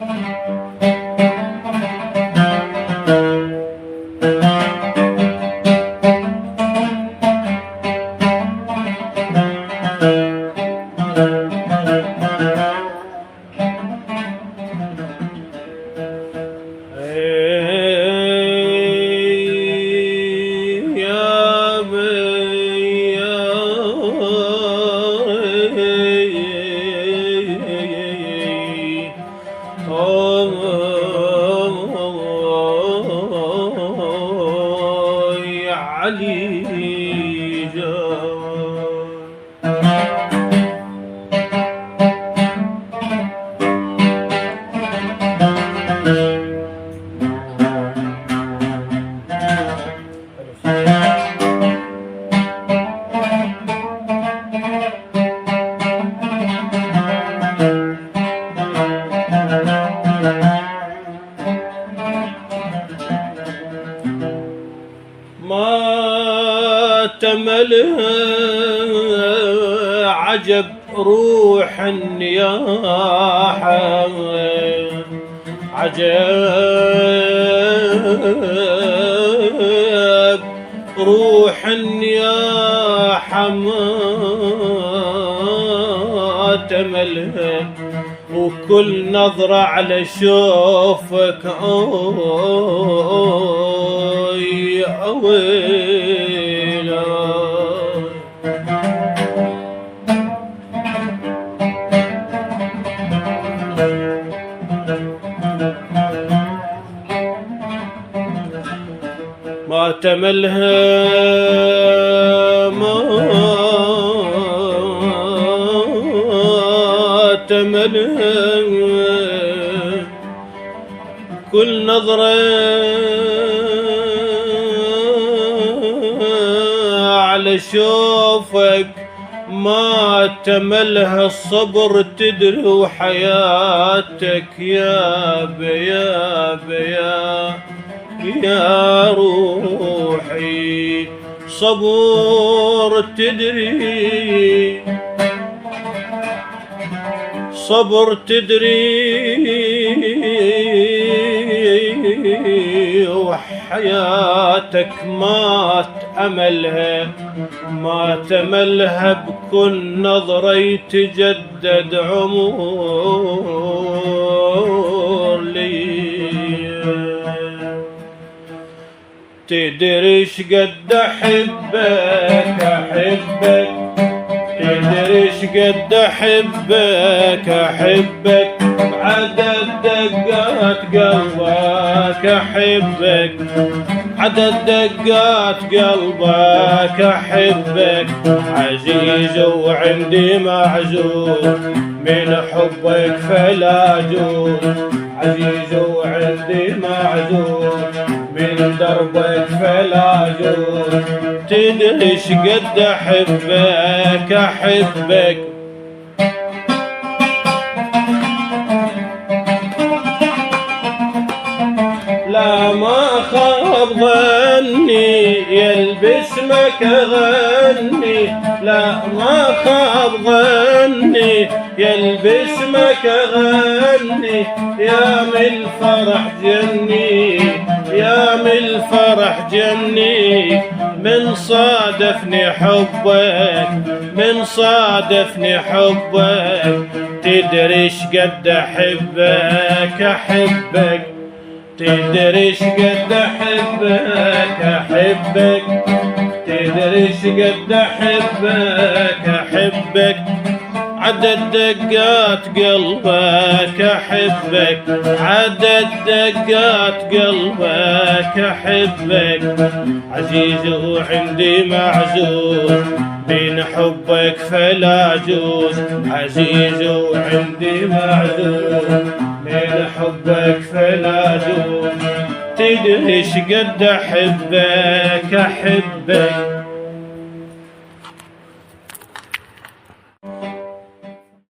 ما تملها عجب روح النياحة، عجب روح النياحة ما تملها، وكل نظرة على شوفك يا ويلا. ما تملها ما تملها، كل نظرة على شوفك ما تملها. الصبر تدري وحياتك يا بيا بيا يا روحي، صبر تدري صبر تدري وحياتك ما تأملها، ما تملها. بكل نظرة يتجدد عمر لي. تدري شقد أحبك أحبك، تدري شقد أحبك أحبك، عدد دقات قلبك أحبك، عدد دقات قلبك أحبك. عزيز وعندي معزول من حبك فلا أجول، عزيز وعندي معزول من دربك فلا أجول. تدري شقد أحبك أحبك، لا ما خاب ظني يلبسمك أغني، لا ما خاب ظني يلبسمك أغني. يا من الفرح جني يا من الفرح جني، من صادفني حبك من صادفني حبك. تدري شقد أحبك أحبك، تدري شقد أحبك أحبك، تدري شقد أحبك أحبك. عدد دقات قلبك أحبك، عدد دقات قلبك أحبك. عزيز وعندي معزول بين حبك فلا أجوز، عزيز وعندي معزول بين حبك فلا أجوز. تدري شقد أحبك أحبك.